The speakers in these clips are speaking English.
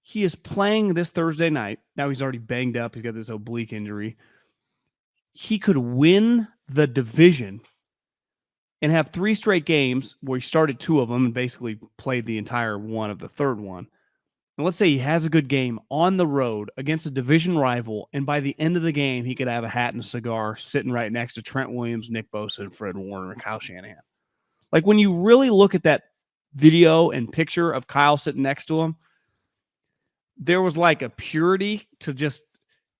He is playing this Thursday night. Now he's already banged up. He's got this oblique injury. He could win the division and have 3 straight games where he started 2 of them and basically played the entire one of the third one. And let's say he has a good game on the road against a division rival, and by the end of the game, he could have a hat and a cigar sitting right next to Trent Williams, Nick Bosa, and Fred Warner and Kyle Shanahan. Like, when you really look at that video and picture of Kyle sitting next to him, there was like a purity to just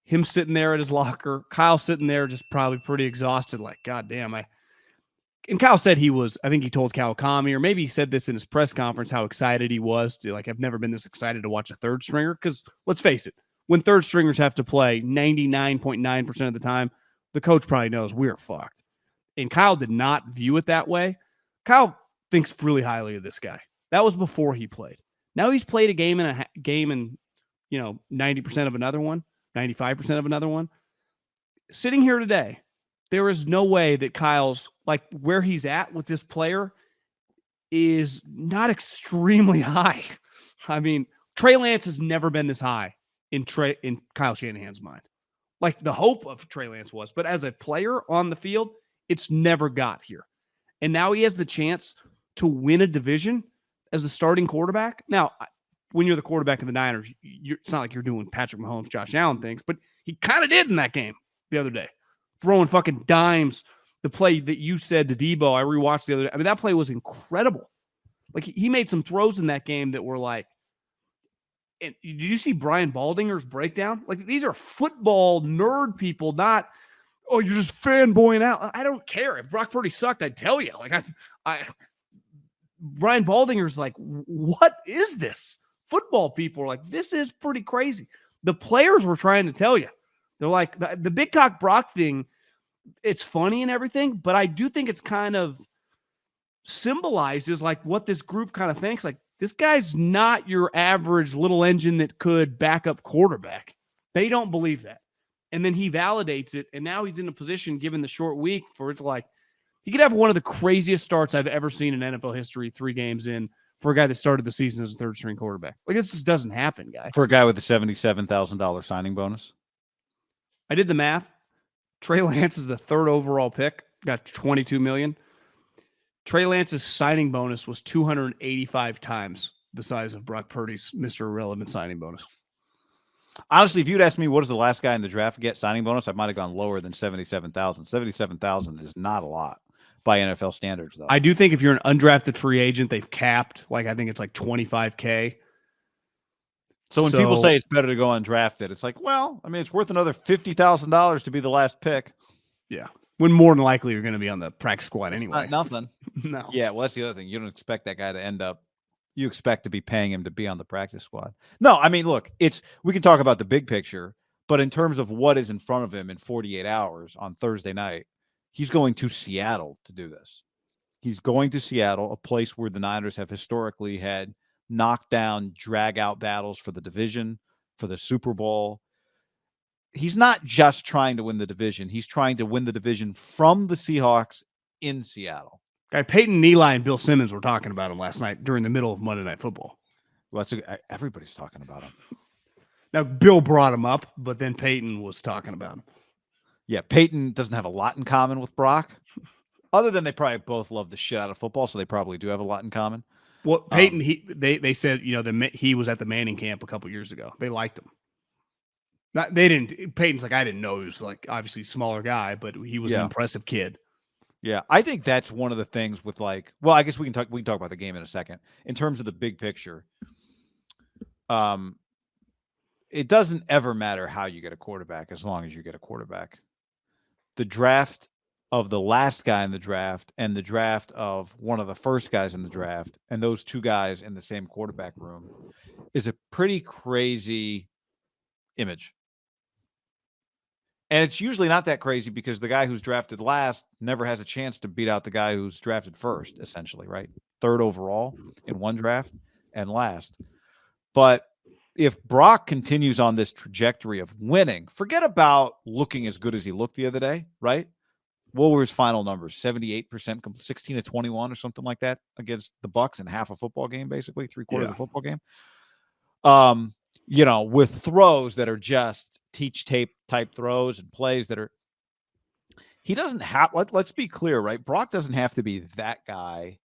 him sitting there at his locker, Kyle sitting there just probably pretty exhausted, like, God damn, and Kyle said I think he told Kawakami, or maybe he said this in his press conference, how excited he was to, like, I've never been this excited to watch a third stringer. Because let's face it, when third stringers have to play 99.9% of the time, the coach probably knows we're fucked. And Kyle did not view it that way. Kyle thinks really highly of this guy. That was before he played. Now he's played a game and 90% of another one, 95% of another one. Sitting here today, there is no way that Kyle's, like, where he's at with this player is not extremely high. I mean, Trey Lance has never been this high in Kyle Shanahan's mind. Like, the hope of Trey Lance was, but as a player on the field, it's never got here. And now he has the chance to win a division as the starting quarterback. Now, when you're the quarterback of the Niners, it's not like you're doing Patrick Mahomes, Josh Allen things, but he kind of did in that game the other day. Throwing fucking dimes. The play that you said to Debo, I rewatched the other day. I mean, that play was incredible. Like, he made some throws in that game that were like, and did you see Brian Baldinger's breakdown? Like, these are football nerd people, not, oh, you're just fanboying out. I don't care. If Brock Purdy sucked, I'd tell you. Like, Brian Baldinger's like, what is this? Football people are like, this is pretty crazy. The players were trying to tell you. They're like, the big cock Brock thing, it's funny and everything, but I do think it's kind of symbolizes like what this group kind of thinks. Like, this guy's not your average little engine that could back up quarterback. They don't believe that. And then he validates it, and now he's in a position, given the short week, for it to, like, he could have one of the craziest starts I've ever seen in NFL history, 3 games in, for a guy that started the season as a third-string quarterback. Like, this just doesn't happen, guy. For a guy with a $77,000 signing bonus? I did the math. Trey Lance is the 3rd overall pick, got $22 million. Trey Lance's signing bonus was 285 times the size of Brock Purdy's Mr. Irrelevant signing bonus. Honestly, if you'd asked me what does the last guy in the draft get signing bonus, I might have gone lower than 77,000. 77,000 is not a lot by NFL standards, though. I do think if you're an undrafted free agent, they've capped, like, I think it's like $25K. So when people say it's better to go undrafted, it's like, well, I mean, it's worth another $50,000 to be the last pick. Yeah. When more than likely you're going to be on the practice squad anyway. Not nothing. No. Yeah, well, that's the other thing. You don't expect that guy to end up. You expect to be paying him to be on the practice squad. No, I mean, look, we can talk about the big picture, but in terms of what is in front of him in 48 hours on Thursday night, he's going to Seattle to do this. He's going to Seattle, a place where the Niners have historically had knockdown, drag-out battles for the division, for the Super Bowl. He's not just trying to win the division. He's trying to win the division from the Seahawks in Seattle. Guy Peyton, Eli, and Bill Simmons were talking about him last night during the middle of Monday Night Football. Well, everybody's talking about him. Now, Bill brought him up, but then Peyton was talking about him. Yeah, Peyton doesn't have a lot in common with Brock, other than they probably both love the shit out of football, so they probably do have a lot in common. Well, Peyton, they said, he was at the Manning camp a couple years ago. They liked him. Peyton's like, I didn't know he was, like, obviously a smaller guy, but he was an impressive kid. Yeah, I think that's one of the things with, like, well, I guess we can talk about the game in a second. In terms of the big picture, it doesn't ever matter how you get a quarterback as long as you get a quarterback. The draft of the last guy in the draft and the draft of one of the first guys in the draft, and those 2 guys in the same quarterback room, is a pretty crazy image. And it's usually not that crazy because the guy who's drafted last never has a chance to beat out the guy who's drafted first, essentially, right? 3rd overall in one draft and last. But if Brock continues on this trajectory of winning, forget about looking as good as he looked the other day, right? What were his final numbers? 78%, 16-21 or something like that against the Bucs in half a football game, basically, 3/4 of the football game. with throws that are just teach tape type throws and plays that are. He doesn't have. Let's be clear, right? Brock doesn't have to be that guy.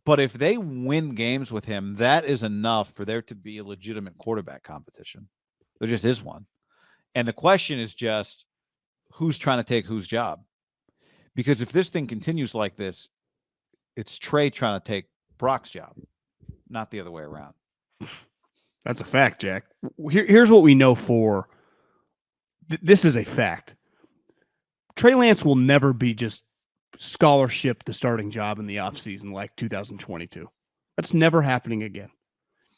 But if they win games with him, that is enough for there to be a legitimate quarterback competition. There just is one. And the question is just who's trying to take whose job? Because if this thing continues like this, it's Trey trying to take Brock's job, not the other way around. That's a fact, Jack. Here's what we know for this is a fact. Trey Lance will never be just scholarship the starting job in the offseason like 2022. That's never happening again.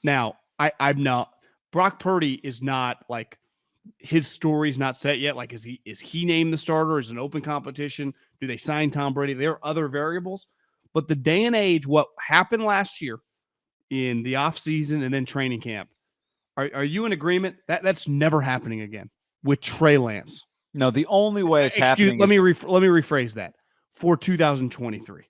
Now, I'm not Brock Purdy is not like his story's not set yet. Like, is he named the starter? Is it an open competition? Do they sign Tom Brady? There are other variables. But the day and age, what happened last year in the offseason and then training camp, are you in agreement? That's never happening again with Trey Lance. No, the only way it's happening. Let me rephrase that. For 2023,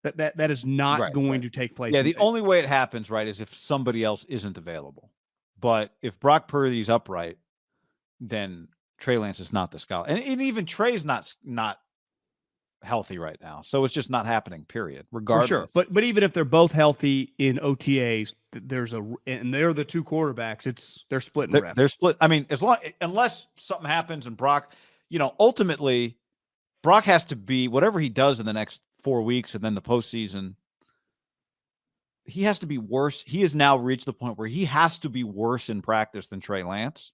that is not going to take place. Yeah, the only way it happens, right, is if somebody else isn't available. But if Brock Purdy's upright, then Trey Lance is not the scholar, and even Trey's not healthy right now, so it's just not happening. Period. Regardless, for sure. But even if they're both healthy in OTAs, and they're the two quarterbacks. They're splitting reps. They're split. I mean, unless something happens and Brock, ultimately. Brock has to be whatever he does in the next 4 weeks and then the postseason. He has to be worse. He has now reached the point where he has to be worse in practice than Trey Lance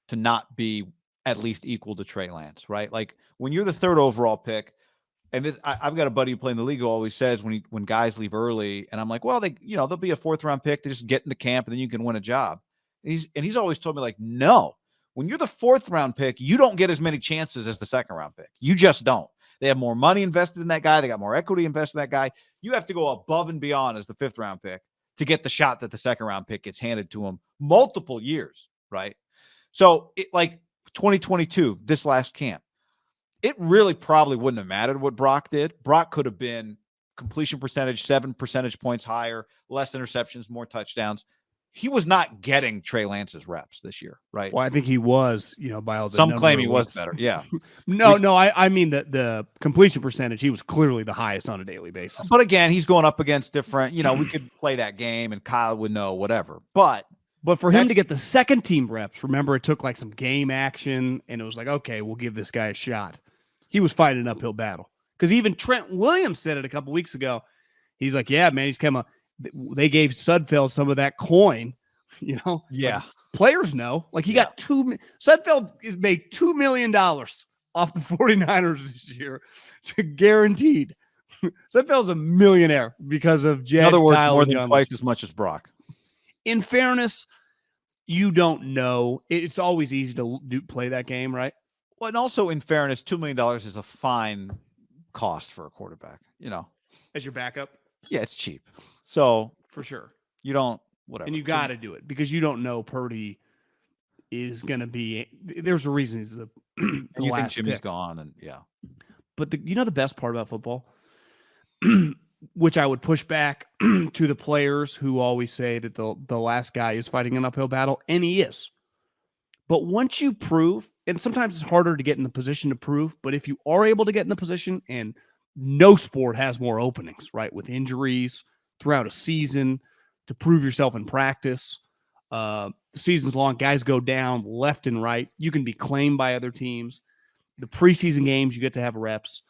to not be at least equal to Trey Lance, right? Like when you're the third overall pick, and I've got a buddy who played in the league who always says when guys leave early, and I'm like, well, they'll be a 4th round pick. They just get into camp and then you can win a job. And he's always told me like, no. When you're the 4th round pick, you don't get as many chances as the 2nd round pick. You just don't. They have more money invested in that guy. They got more equity invested in that guy. You have to go above and beyond as the 5th round pick to get the shot that the 2nd round pick gets handed to him multiple years, right? So like 2022, this last camp, it really probably wouldn't have mattered what Brock did. Brock could have been completion percentage, 7 percentage points higher, less interceptions, more touchdowns. He was not getting Trey Lance's reps this year, right? Well, I think he was, by all the some claim he was better. Yeah. No, I mean the completion percentage, he was clearly the highest on a daily basis. But again, he's going up against different, we could play that game and Kyle would know whatever. But for him to get the second team reps, remember it took like some game action and it was like, okay, we'll give this guy a shot. He was fighting an uphill battle. Because even Trent Williams said it a couple weeks ago. He's like, yeah, man, they gave Sudfeld some of that coin, Yeah. Like, players know. Like he got Sudfeld made $2 million off the 49ers this year to guaranteed. Sudfeld's a millionaire because of Jed. In other words, Kyle, more than twice as much as Brock. In fairness, you don't know. It's always easy to play that game, right? Well, and also in fairness, $2 million is a fine cost for a quarterback, As your backup. Yeah, it's cheap. So for sure. You don't, whatever. And you got to do it because you don't know Purdy is going to be, there's a reason he's you think Jimmy's pick. Gone and yeah. But the best part about football, which I would push back to the players who always say that the last guy is fighting an uphill battle, and he is. But once you prove, and sometimes it's harder to get in the position to prove, but if you are able to get in the position, and no sport has more openings, right? With injuries throughout a season to prove yourself in practice. The season's long. Guys go down left and right. You can be claimed by other teams. The preseason games, you get to have reps.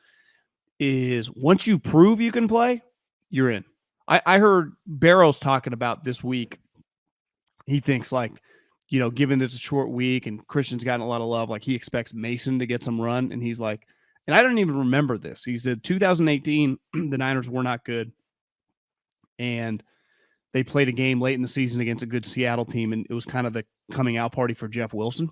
Is once you prove you can play, you're in. I heard Barrows talking about this week. He thinks like, given it's a short week and Christian's gotten a lot of love, like he expects Mason to get some run. And he's like, and I don't even remember this. He said 2018, the Niners were not good. And they played a game late in the season against a good Seattle team. And it was kind of the coming out party for Jeff Wilson.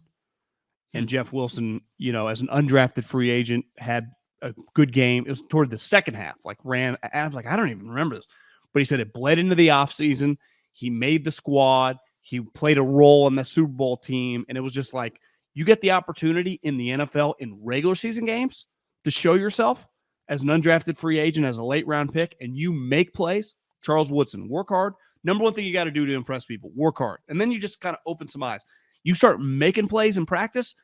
And Jeff Wilson, as an undrafted free agent, had a good game. It was toward the second half, ran. I was like, I don't even remember this. But he said it bled into the offseason. He made the squad. He played a role on the Super Bowl team. And it was just like, you get the opportunity in the NFL in regular season games to show yourself as an undrafted free agent, as a late round pick, and you make plays. Charles Woodson, work hard. Number one thing you got to do to impress people, work hard. And then you just kind of open some eyes. You start making plays in practice.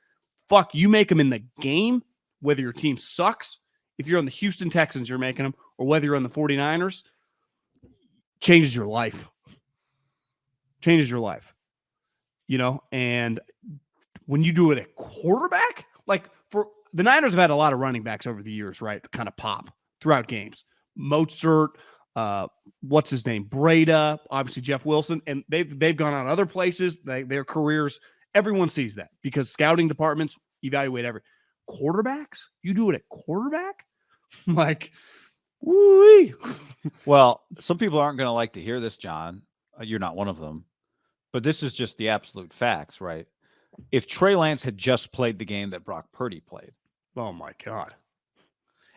Fuck, you make them in the game, whether your team sucks. If you're on the Houston Texans, you're making them, or whether you're on the 49ers, changes your life. Changes your life. And when you do it at quarterback, like for the Niners have had a lot of running backs over the years, right? Kind of pop throughout games. Mozart, what's his name? Breda, obviously Jeff Wilson, and they've gone on other places. Their careers, everyone sees that because scouting departments evaluate every quarterbacks. You do it at quarterback, like, woo-wee. Well, some people aren't going to like to hear this, John. You're not one of them, but this is just the absolute facts, right? If Trey Lance had just played the game that Brock Purdy played, oh my God.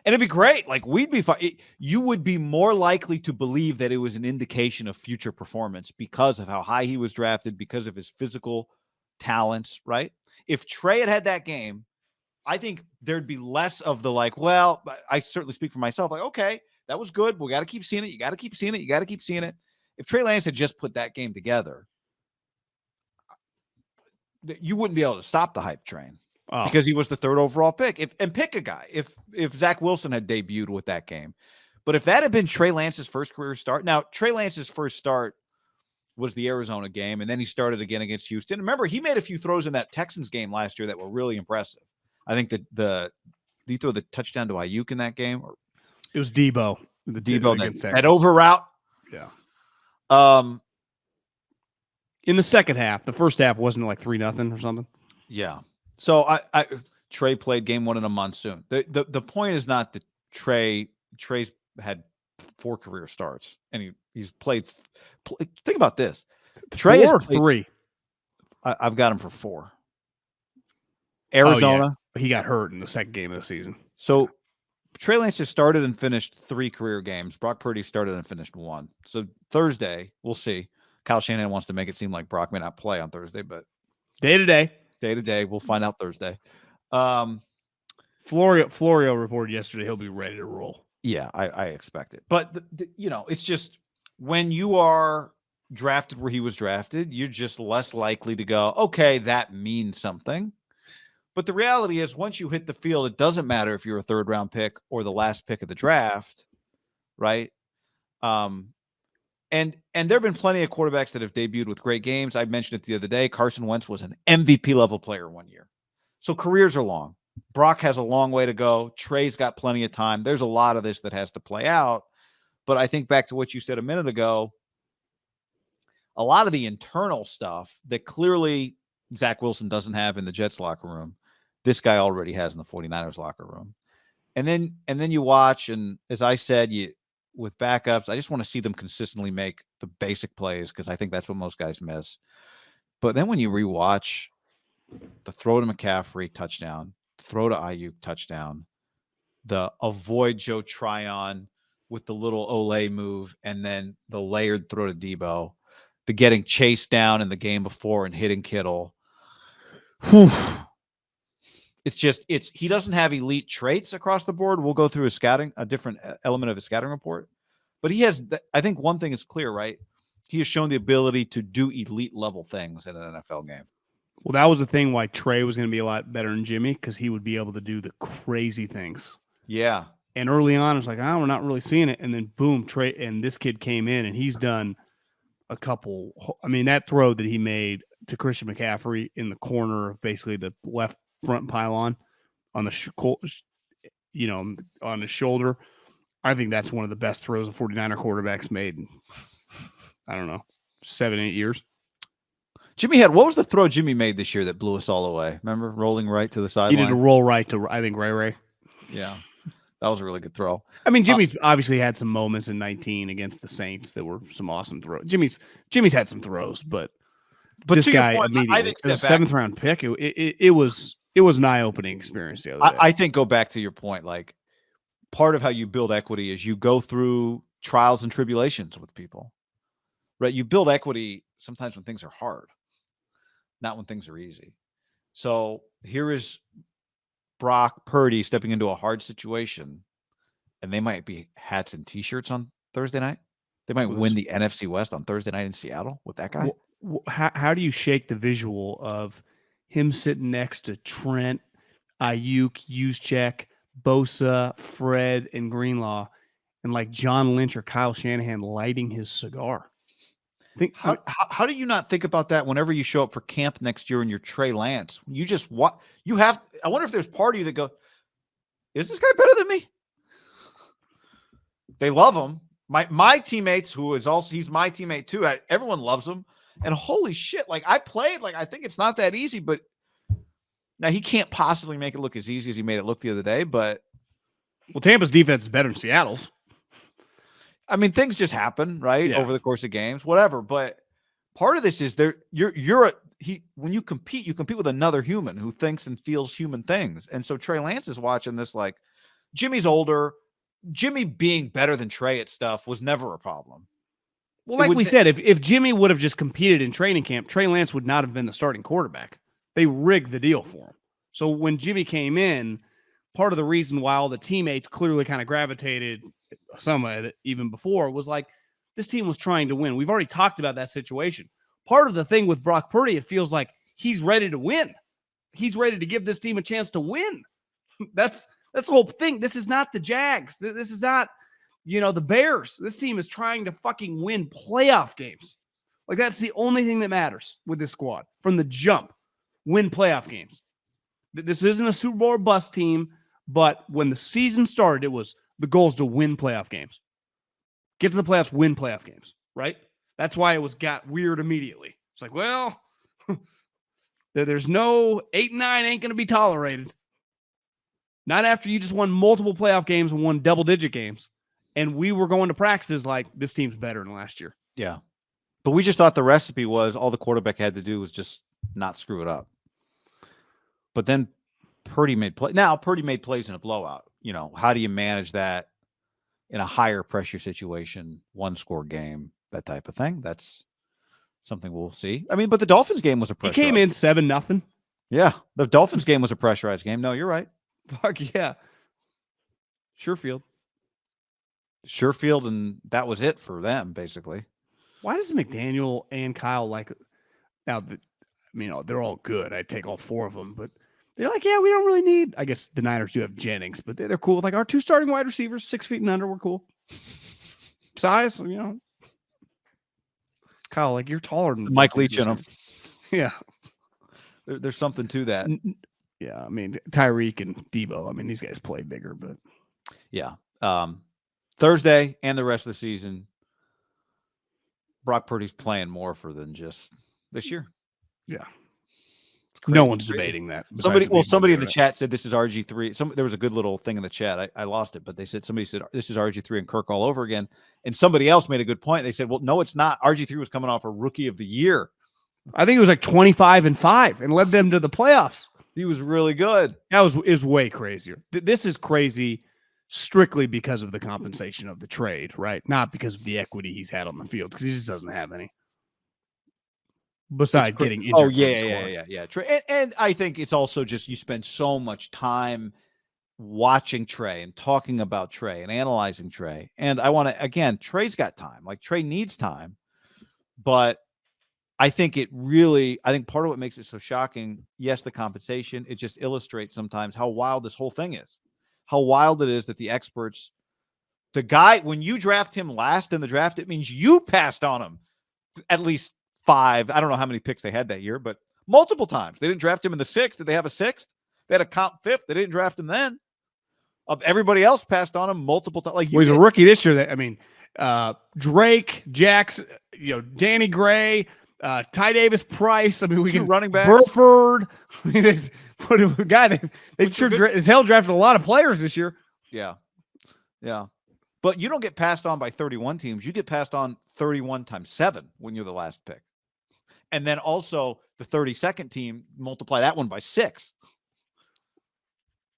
and it'd be great. Like we'd be fine. You would be more likely to believe that it was an indication of future performance because of how high he was drafted, because of his physical talents, right? If Trey had that game, I think there'd be less of the like, well, I certainly speak for myself. Like, okay, that was good. We got to keep seeing it. You got to keep seeing it. You got to keep seeing it. If Trey Lance had just put that game together, you wouldn't be able to stop the hype train because he was the third overall pick. And pick a guy. If Zach Wilson had debuted with that game, but if that had been Trey Lance's first career start, now Trey Lance's first start was the Arizona game, and then he started again against Houston. Remember, he made a few throws in that Texans game last year that were really impressive. I think that did he throw the touchdown to Ayuk in that game? Or it was Debo. The Debo that over route. Yeah. In the second half, the first half wasn't like 3-0 or something. Yeah. So Trey played game one in a monsoon. The point is not that Trey's had 4 career starts and he's played. Think about this. Trey 4 or 3. I've got him for 4. Arizona. Oh, yeah. He got hurt in the second game of the season. So Trey Lance just started and finished 3 career games. Brock Purdy started and finished 1. So Thursday, we'll see. Kyle Shanahan wants to make it seem like Brock may not play on Thursday, but day to day, we'll find out Thursday. Florio reported yesterday he'll be ready to roll. Yeah, I expect it. But it's just when you are drafted where he was drafted, you're just less likely to go, okay, that means something. But the reality is once you hit the field, it doesn't matter if you're a 3rd round pick or the last pick of the draft, right? And there have been plenty of quarterbacks that have debuted with great games. I mentioned it the other day. Carson Wentz was an MVP level player one year. So careers are long. Brock has a long way to go. Trey's got plenty of time. There's a lot of this that has to play out. But I think back to what you said a minute ago, a lot of the internal stuff that clearly Zach Wilson doesn't have in the Jets locker room, this guy already has in the 49ers locker room. And then you watch, and as I said, with backups, I just want to see them consistently make the basic plays because I think that's what most guys miss. But then when you rewatch the throw to McCaffrey touchdown, throw to Ayuk touchdown, the avoid Joe Tryon with the little Olay move, and then the layered throw to Debo, the getting chased down in the game before and hitting Kittle. Whew. He doesn't have elite traits across the board. We'll go through his scouting, a different element of his scouting report, but he has, I think one thing is clear, right? He has shown the ability to do elite level things in an NFL game. Well, that was the thing why Trey was going to be a lot better than Jimmy, because he would be able to do the crazy things. Yeah. And early on, it's like, we're not really seeing it. And then boom, Trey, and this kid came in and he's done a couple. I mean, that throw that he made to Christian McCaffrey in the corner of basically the left front pylon on the on his shoulder. I think that's one of the best throws a 49er quarterback's made in, I don't know, 7-8 years. What was the throw Jimmy made this year that blew us all away? Remember, rolling right to the sideline? He did a roll right to, I think, Ray. Yeah, that was a really good throw. I mean, Jimmy's obviously had some moments in 19 against the Saints that were some awesome throws. Jimmy's had some throws, but this guy, point, I think as a 7th round pick, it was an eye-opening experience the other day. I think go back to your point, like part of how you build equity is you go through trials and tribulations with people, right? You build equity sometimes when things are hard, not when things are easy. So here is Brock Purdy stepping into a hard situation, and they might be hats and T-shirts on Thursday night. They might win the NFC West on Thursday night in Seattle with that guy. How do you shake the visual of him sitting next to Trent, Ayuk, Juszczyk, Bosa, Fred, and Greenlaw, and like John Lynch or Kyle Shanahan lighting his cigar? How do you not think about that whenever you show up for camp next year and you're Trey Lance? You just what you have. I wonder if there's part of you that go, is this guy better than me? They love him. My teammates, who is also, he's my teammate too. Everyone loves him. And holy shit, like I played, like I think it's not that easy, but now he can't possibly make it look as easy as he made it look the other day. But Tampa's defense is better than Seattle's. I mean, things just happen, right? Yeah. Over the course of games, whatever. But part of this is when you compete with another human who thinks and feels human things. And so Trey Lance is watching this like Jimmy's older. Jimmy being better than Trey at stuff was never a problem. Well, like we said, if Jimmy would have just competed in training camp, Trey Lance would not have been the starting quarterback. They rigged the deal for him. So when Jimmy came in, part of the reason why all the teammates clearly kind of gravitated, some of it even before, was like this team was trying to win. We've already talked about that situation. Part of the thing with Brock Purdy, it feels like he's ready to win. He's ready to give this team a chance to win. That's the whole thing. This is not the Jags. This is not, the Bears. This team is trying to fucking win playoff games. Like, that's the only thing that matters with this squad from the jump. Win playoff games. This isn't a Super Bowl or bust team, but when the season started, it was the goal is to win playoff games. Get to the playoffs, win playoff games, right? That's why it got weird immediately. It's like, well, there's no 8-9 ain't going to be tolerated. Not after you just won multiple playoff games and won double-digit games. And we were going to practices like this team's better than last year. Yeah. But we just thought the recipe was all the quarterback had to do was just not screw it up. But then Purdy made plays. Now, Purdy made plays in a blowout. How do you manage that in a higher pressure situation, one-score game, that type of thing? That's something we'll see. I mean, but the Dolphins game was a pressurized. He came in 7-0. Yeah, the Dolphins game was a pressurized game. No, you're right. Fuck yeah. Sherfield, and that was it for them, basically. Why does McDaniel and Kyle they're all good. I take all four of them, but they're like, yeah, we don't really need. I guess the Niners do have Jennings, but they're cool with like our two starting wide receivers, 6 feet and under. We're cool. Size, Kyle, like you're taller than Mike Leach in them. Yeah, there's something to that. Yeah, I mean Tyreek and Debo. I mean these guys play bigger, but yeah. Thursday and the rest of the season, Brock Purdy's playing more for than just this year. Yeah. No one's debating that. Somebody in the chat said this is RG3. There was a good little thing in the chat. I lost it, but somebody said this is RG3 and Kirk all over again. And somebody else made a good point. They said, well, no, it's not. RG3 was coming off a rookie of the year. I think it was like 25-5 and led them to the playoffs. He was really good. That is way crazier. This is crazy strictly because of the compensation of the trade, right? Not because of the equity he's had on the field, because he just doesn't have any. Besides getting injured. Oh, yeah. Trey, and I think it's also just you spend so much time watching Trey and talking about Trey and analyzing Trey. And I want to, again, Trey's got time. Like, Trey needs time. But I think part of what makes it so shocking, yes, the compensation, it just illustrates sometimes how wild this whole thing is. How wild it is that the experts, the guy, when you draft him last in the draft, it means you passed on him at least 5. I don't know how many picks they had that year, but multiple times. They didn't draft him in the 6th. Did they have a 6th? They had a comp 5th. They didn't draft him then. Everybody else passed on him multiple times. Like, he's a rookie this year. Drake, Jackson, Danny Gray, Ty Davis Price. I mean, we can running backs. Burford. I mean, they put a guy. They've sure drafted a lot of players this year. Yeah. But you don't get passed on by 31 teams. You get passed on 31 times 7 when you're the last pick. And then also the 32nd team, multiply that one by 6.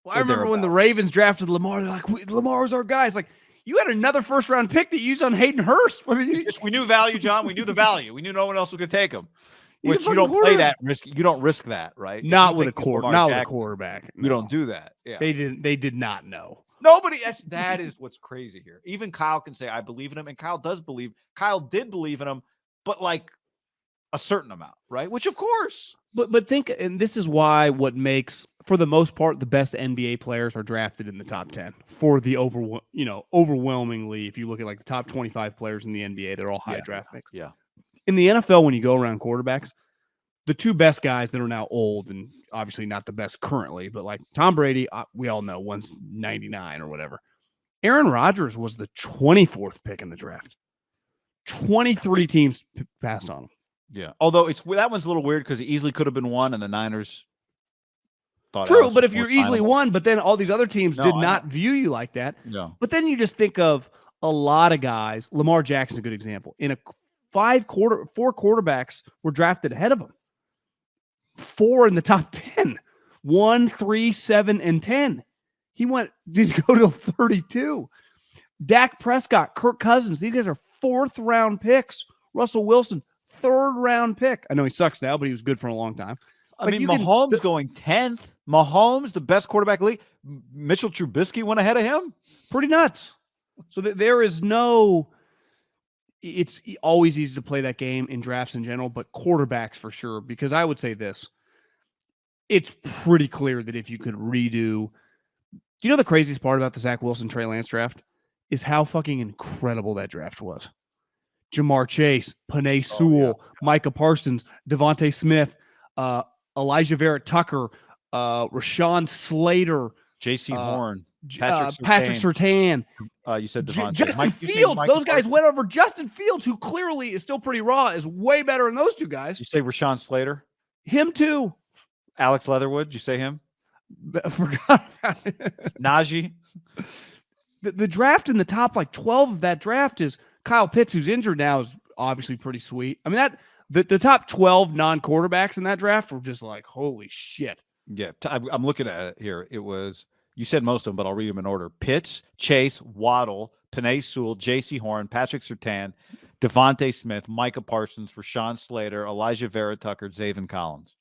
Well, I remember when the Ravens drafted Lamar, they're like, Lamar's our guy. It's like, you had another first-round pick that you used on Hayden Hurst. We knew value, John. We knew the value. We knew no one else was going to take him. Which you don't play that risk. You don't risk that, right? Not with a quarterback. You don't do that. Yeah. They did not know. Nobody. That is what's crazy here. Even Kyle can say, I believe in him. And Kyle did believe in him, but like a certain amount, right? Which of course. But think, and this is why what makes, for the most part, the best NBA players are drafted in the top 10 for the overwhelmingly, if you look at like the top 25 players in the NBA, they're all high draft picks. Yeah. In the NFL, when you go around quarterbacks, the two best guys that are now old and obviously not the best currently, but like Tom Brady, we all know one's 99 or whatever. Aaron Rodgers was the 24th pick in the draft. 23 teams passed on him. Yeah. Although that one's a little weird because he easily could have been one, and the Niners thought. True, but if you're easily one, but then all these other teams did not view you like that. No. But then you just think of a lot of guys. Lamar Jackson's a good example. In a 4 quarterbacks were drafted ahead of him. 4 in the top 10. 1, 3, 7, and 10. He did go to 32. Dak Prescott, Kirk Cousins. These guys are 4th round picks. Russell Wilson, 3rd round pick. I know he sucks now, but he was good for a long time. I mean, Mahomes going 10th. Mahomes, the best quarterback in the league. Mitchell Trubisky went ahead of him. Pretty nuts. So there is no. It's always easy to play that game in drafts in general, but quarterbacks for sure. Because I would say this: it's pretty clear that if you could redo, the craziest part about the Zach Wilson Trey Lance draft is how fucking incredible that draft was. Jamar Chase, Penei Sewell, Micah Parsons, Devontae Smith, Elijah Vera-Tucker, Rashawn Slater, J.C. Horn, Patrick Surtain. You said Devontae. Justin Fields. Those guys went over Justin Fields, who clearly is still pretty raw, is way better than those two guys. You say Rashawn Slater? Him too. Alex Leatherwood. Did you say him? I forgot about it. Najee. The draft in the top 12 of that draft is Kyle Pitts, who's injured now, is obviously pretty sweet. I mean, the top 12 non-quarterbacks in that draft were just like, holy shit. Yeah, I'm looking at it here. It was, you said most of them, but I'll read them in order. Pitts, Chase, Waddle, Penei Sewell, J.C. Horn, Patrick Surtain, Devontae Smith, Micah Parsons, Rashawn Slater, Elijah Vera-Tucker, Zaven Collins.